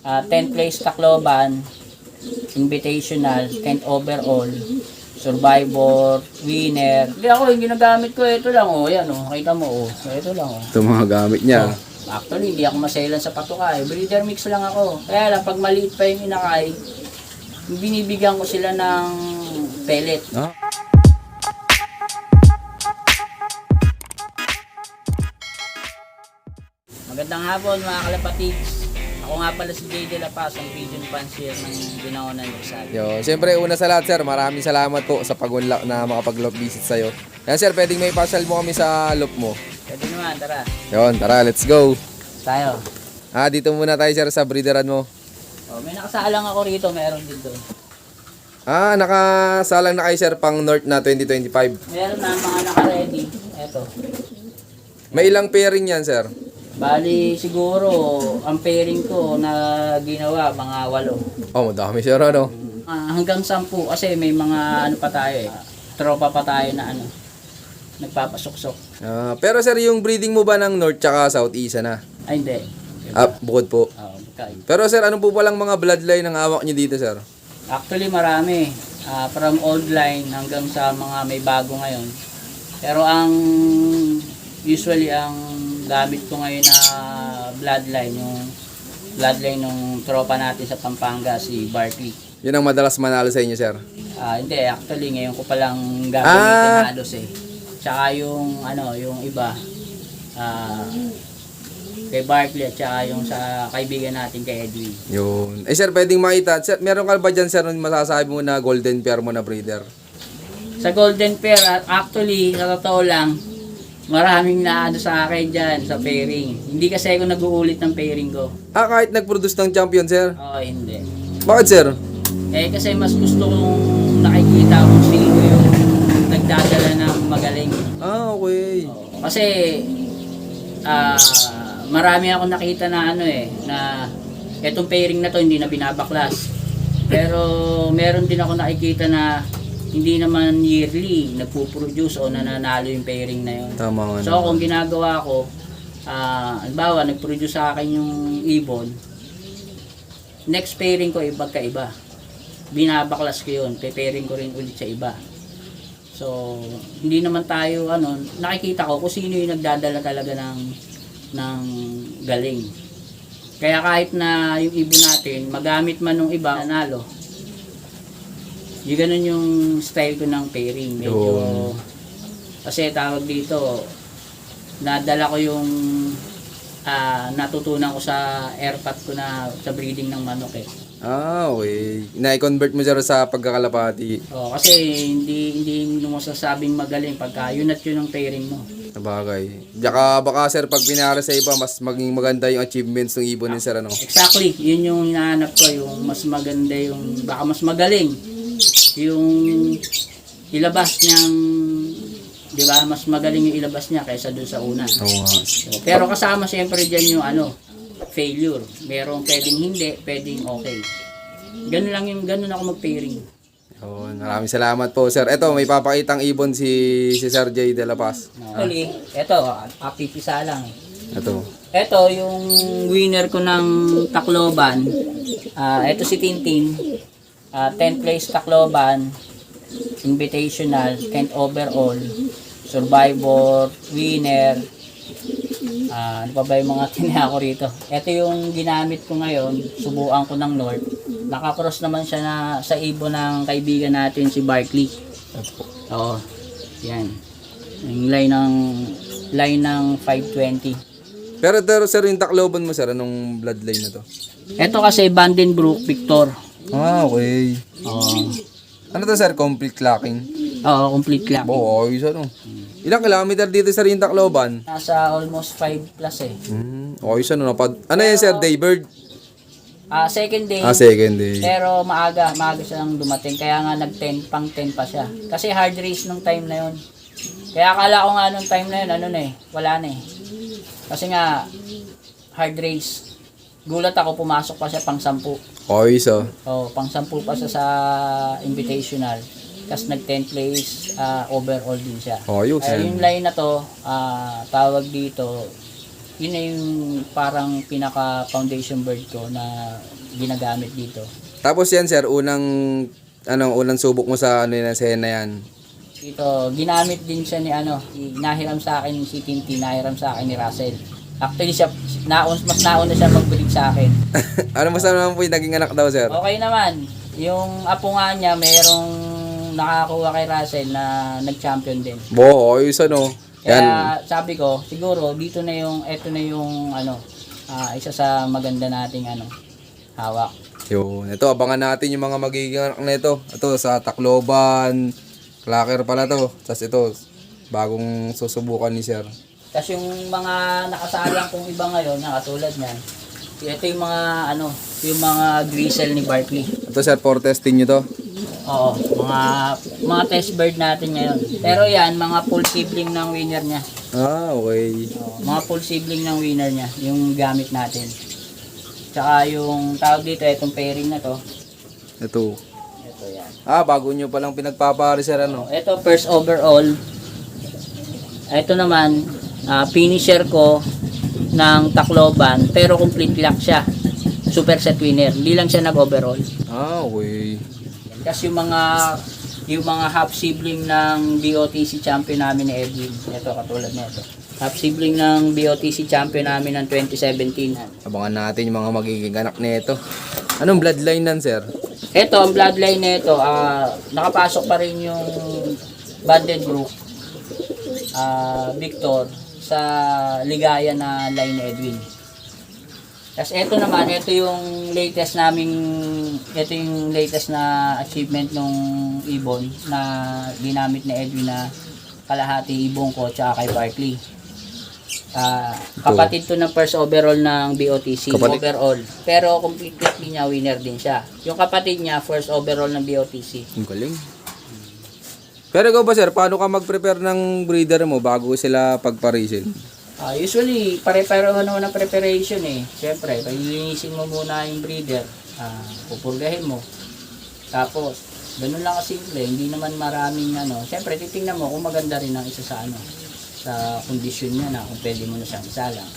10th place Tacloban, Invitational, 10th overall, Survivor, Winner. Hindi ako, yung ginagamit ko, ito lang, oh, yan, oh, kita mo, oh, ito lang, oh. Ito mga gamit niya. Actually, hindi ako maselan sa patukay. Breeder mix lang ako. Kaya lang, pag maliit pa yung inakay, binibigyan ko sila ng pellet. Ah. Magandang hapon mga kalapatigs. Ako nga pala si Jay De La Paz, ang pigeon fancier ng Binaonan Rizal. Yo, siyempre una sa lahat sir, maraming salamat po sa pag-unlock na makapag-loop visit sa'yo. Yan sir, pwedeng may pasyal mo kami sa loop mo. Pwede naman, tara. Yon, tara, let's go. Tayo. Dito muna tayo sir sa breederan mo. Oh, may nakasalang ako rito, meron din doon. Nakasalang na kayo sir pang North na 2025. Meron na mga naka-ready. Eto. May ilang pairing yan sir? Bali, siguro, ang pairing ko na ginawa, mga 8. Oh, madami sir ano. Hanggang 10 kasi may mga ano pa tayo eh. Tropa pa tayo na ano, nagpapasuksok. Pero sir, yung breeding mo ba ng North tsaka South isa na? Ay, hindi. Bukod po. Magkaiba. Pero sir, ano po palang mga bloodline ng awak nyo dito sir? Actually, marami. From old line hanggang sa mga may bago ngayon. Pero usually, ang gamit ko ngayon na bloodline, yung bloodline ng tropa natin sa Pampanga, si Barkley. Yun ang madalas manalo sa inyo sir? Hindi, actually, ngayon ko palang gagamitin halos eh. Tsaka yung, yung iba, kay Barkley at tsaka yung sa kaibigan natin kay Edwin. Yun. Sir, pwedeng makita. Sir, meron ka ba dyan sir masasabi mo na golden pair mo na breeder? Sa golden pair, actually, sa totoo lang, maraming naano sa akin dyan sa pairing. Hindi kasi ako nag-uulit ng pairing ko. Kahit nag-produce ng champion sir? Oo, hindi. Bakit sir? Kasi mas gusto kong nakikita kung sino yung nagdadala ng magaling. Okay. Kasi, marami akong nakita na na etong pairing na to hindi na binabaklas. Pero meron din ako nakikita na hindi naman yearly nagpo-produce o nananalo yung pairing na yun. Tama nga. So kung ginagawa ko, halimbawa nag-produce sa akin yung ibon, next pairing ko ibagkaiba. Binabaklas ko yun, pairing ko rin ulit sa iba. So hindi naman tayo nakikita ko kung sino yung nagdadala talaga ng galing. Kaya kahit na yung ibon natin, magamit man ng iba, nanalo. Yung ganun yung style ko ng pairing. Medyo, kasi tawag dito, nadala ko yung natutunan ko sa airpat ko na sa breeding ng manok eh. Okay. Na-convert mo sir sa pagkakalapati. Kasi hindi mo sasabing magaling pagka yun at yun ang pairing mo. Sabagay. Baka sir, pag pinara sa iba, mas maging maganda yung achievements ng ibon ni sir ano? Exactly. Yun yung hinahanap ko, yung mas maganda yung, baka mas magaling. Yung ilabas niyang, di ba, mas magaling yung ilabas niya kaysa dun sa una. Pero kasama siyempre dyan yung failure. Merong pwedeng hindi, pwedeng okay. Ganun ako mag-pairing. Maraming salamat po sir. Ito, may papakitang ibon si Sir Jay De La Paz. Actually, eto, pipisa lang. Ito, yung winner ko ng Tacloban. Ito si Tintin. 10th place Tacloban, Invitational, 10th overall, Survivor, Winner. Ano pa ba yung mga tinaya ko rito? Ito yung ginamit ko ngayon, subukan ko ng North. Nakakross naman siya sa ibon ng kaibigan natin si Barkley. Oo, yan. Yung line ng 520. Pero sir, yung Tacloban mo sir, anong bloodline na to? Ito kasi Vandenbroek Victor. Okay. Ano to sir, complete clocking? Oo, complete clock. Ayos ano. Ilang kilometer dito sir yung Tacloban? Nasa almost 5 plus eh. Ayos ano. Ano yan sir, daybird? Second day. Second day. Pero maaga siya lang dumating. Kaya nga pang 10 pa siya. Kasi hard race nung time na yun. Kaya akala ko nga nung time na yun, wala na eh. Kasi nga, hard race. Gulat ako, pumasok pa siya pang 10. Ayos ah. Pang 10 pa siya sa invitational. Tapos nag 10th place overall din siya. Ayos. Yung line na to, tawag dito, yun na yung parang pinaka foundation bird ko na ginagamit dito. Tapos yan sir, unang subok mo sa ano yan, sa hen na yan. Dito, ginamit din siya ni nahiram sa akin si Tintin, nahiram sa akin ni Russell. Actually, mas nauna siya mag-breed sa akin. Ano mo naman po yung naging anak daw sir? Okay naman. Yung apo nga niya, mayroong nakakuha kay Russell na nag-champion din. Ayos ano. Yan. Kaya sabi ko, siguro ito na yung isa sa maganda nating hawak. Yun. Ito, abangan natin yung mga magiging anak na ito. Ito, sa Tacloban. Clacker pala to. Tapos ito, bagong susubukan ni sir. Tapos yung mga nakasayang kong iba ngayon, na katulad niyan, ito yung yung mga grisel ni Barkley. Ito sir, for testing nyo to. Oo, mga test bird natin ngayon. Pero yan, mga full sibling ng winner niya. Okay. Oo, mga full sibling ng winner niya, yung gamit natin. Tsaka yung tawag dito, itong pairing na to. Ito. Ito yan. Bago nyo palang pinagpapari sir ano. Ito first overall. Ito naman, finisher ko ng Tacloban, pero complete lock siya. Super set winner. Hindi lang siya nag-overall. Okay. Kasi yung mga half sibling ng BOTC champion namin ni Edwin. Ito katulad nito. Half sibling ng BOTC champion namin ng 2017. Abangan natin yung mga magiging anak nito. Anong bloodline nan sir? Ito, ang bloodline nito, nakapasok pa rin yung Banded Group, Victor, sa ligaya na line ni Edwin. Tapos ito naman, ito yung latest na achievement nung ibon na ginamit ni Edwin na kalahati ibon ko tsaka kay Barkley. Kapatid to ng first overall ng BOTC overall. Pero completely niya winner din siya. Yung kapatid niya first overall ng BOTC. Ang galing. Pero ikaw ba sir, paano ka mag-prepare ng breeder mo bago sila pagparisin? Usually, pare-pareho naman ang preparation eh. Siyempre, paglilinisin mo muna yung breeder, pupurgahin mo. Tapos, ganun lang kasimple, hindi naman maraming Siyempre, titingnan mo kung maganda rin ang isa sa sa kondisyon niya na kung pwede mo na siyang isalang.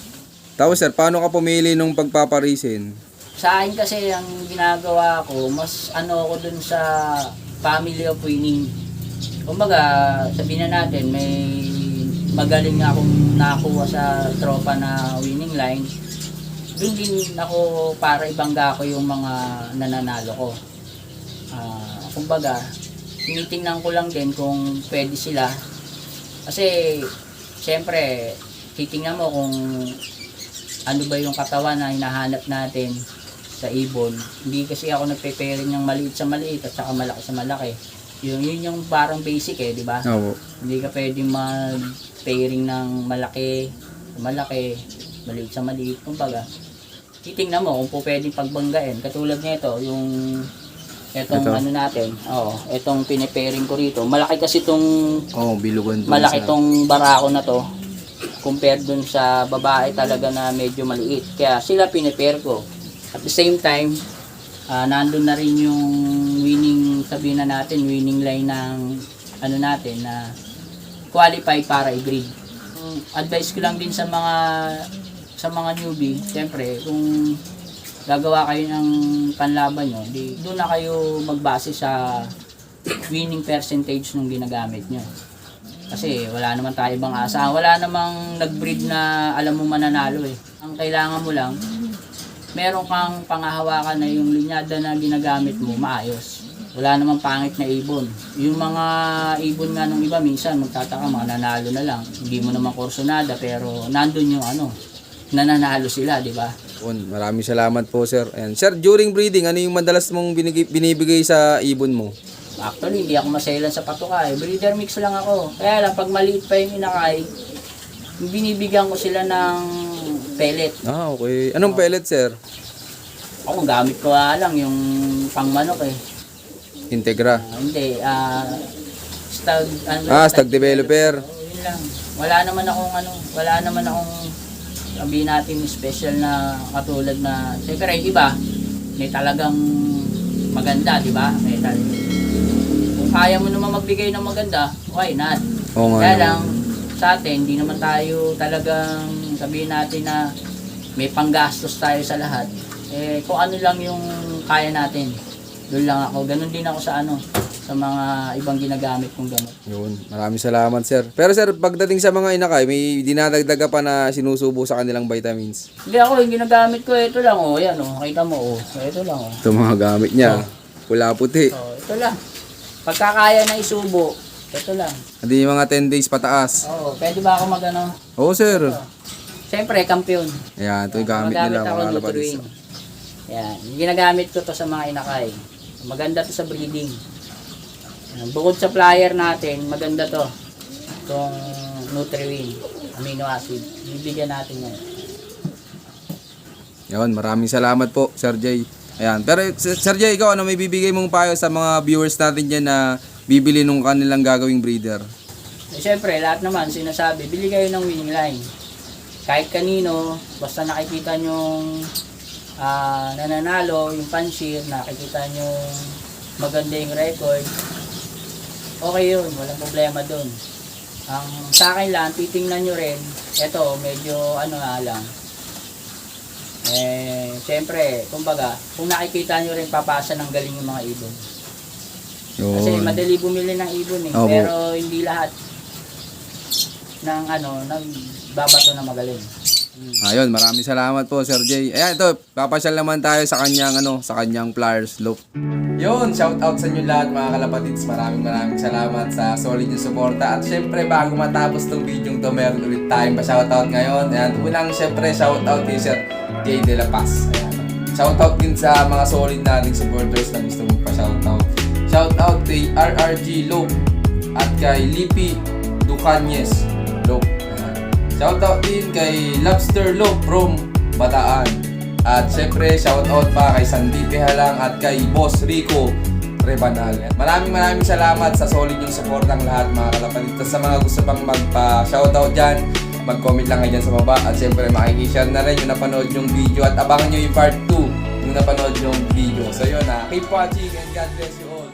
Tapos sir, paano ka pumili nung pagpaparisin? Sa akin kasi, ang ginagawa ko, mas ako dun sa family of winning. Kumbaga, sabihin na natin, may magaling nga akong nakakuha sa tropa na winning line. Doon din ako para ibangga ko yung mga nananalo ko. Kumbaga, tinitingnan ko lang din kung pwede sila. Kasi, siyempre, titingnan mo kung ano ba yung katawan na hinahanap natin sa ibon. Hindi kasi ako nagpe-pairing ng maliit sa maliit at saka malaki sa malaki. Yun yung parang basic di ba? Oo. Hindi ka pwedeng mag-pairing ng malaki sa malaki, maliit sa maliit. Kumbaga, titingnan mo kung pwedeng pagbanggain. Katulad nito, etong natin, etong pinipairing ko rito. Malaki kasi itong bilugan doon. Malaki tong barako na to compared dun sa babae talaga na medyo maliit. Kaya sila pinipair ko. At the same time, nandun na rin yung sabihin na natin, winning line ng natin na qualified para i-breed. Advice ko lang din sa mga newbie, siyempre, kung gagawa kayo ng panlaban nyo, doon na kayo magbase sa winning percentage nung ginagamit nyo. Kasi wala naman tayo ibang asa. Wala namang nag-breed na alam mo mananalo eh. Ang kailangan mo lang, meron kang pangahawakan na yung linyada na ginagamit mo maayos. Wala namang pangit na ibon. Yung mga ibon nga nung iba minsan magtataka mga nanalo na lang. Hindi mo naman kursonada pero nandun yung nananalo sila, di ba? Maraming salamat po sir. Ayan. Sir, during breeding, ano yung madalas mong binibigay sa ibon mo? Actually, hindi ako maselan sa patukay. Breeder mix lang ako. Kaya lang, pag maliit pa yung inakay, binibigyan ko sila ng pellet. Okay. Anong pellet sir? Ako, gamit ko lang yung pangmanok eh. Integra. Hindi, stag, stag developer. Yun lang. Wala naman akong sabihin natin special na katulad na, siyempre iba, may talagang maganda, di ba? Kung kaya mo naman magbigay ng maganda, why not? Oo nga Kaya naman. lang, sa atin, hindi naman tayo talagang sabihin natin na may panggastos tayo sa lahat, eh kung ano lang yung kaya natin, doon lang ako. Ganun din ako sa sa mga ibang ginagamit kong gamot. Yun, maraming salamat sir. Pero sir, pagdating sa mga inakay, may dinadagdag ka pa na sinusubo sa kanilang vitamins? Hindi ako, yung ginagamit ko, ito lang, yan, kita mo, ito lang, Ito mga gamit niya, pula puti. ito lang. Pagkakaya na isubo, ito lang. Hindi yung mga 10 days pataas. Pwede ba ako Oo sir. Siyempre, kampiyon. Ayan, ito yung gamit nila ako mga kalapatid. Nutri-Wing. Yan, yung ginagamit ko to sa mga inakay. Maganda to sa breeding. Yan, bukod sa flyer natin, maganda to. Itong Nutri-Wing, amino acid. Bibigyan natin yan. Yun, maraming salamat po Sir Jay. Ayan, pero Sir Jay, ikaw ano may bibigay mong payo sa mga viewers natin dyan na bibili nung kanilang gagawing breeder? Siyempre, lahat naman sinasabi, bili kayo ng winning line. Kahit kanino, basta nakikita nyong nananalo, yung panshir, nakikita nyong maganda yung record, okay yun, walang problema dun. Ang sa akin lang, titingnan nyo rin, eto, medyo lang. Siyempre, kumbaga, kung nakikita nyo rin papasa ng galing yung mga ibon. Kasi madali bumili ng ibon Opo. pero hindi lahat ng nagbabato na magaling. Ayun, maraming salamat po Sir Jay. Ayan, ito, papasyal naman tayo sa kanyang sa kanyang Flyers Loop. Yun, shout out sa inyo lahat mga kalapatids. Maraming salamat sa solid yung suporta. At syempre, bago matapos tong video to, meron ulit tayong pa-shout out ngayon. Ayan, unang syempre, shout out kay Sir Jay De La Paz. Ayan. Shout out din sa mga solid nating supporters na gusto mong pa-shout out. Shout out kay RRG Loop at kay Lippy Ducanyes Loop. Shoutout din kay Lobster Loop from Bataan. At syempre, shoutout pa kay Sandipe Halang at kay Boss Rico Rebanal. Maraming salamat sa solid yung support ng lahat mga kalapatid. Sa mga gusto pang magpa-shoutout dyan, mag-comment lang kayo dyan sa baba. At syempre, makikishare na rin yung napanood yung video. At abangan nyo yung part 2 yung napanood yung video. So yun keep watching and God bless you all.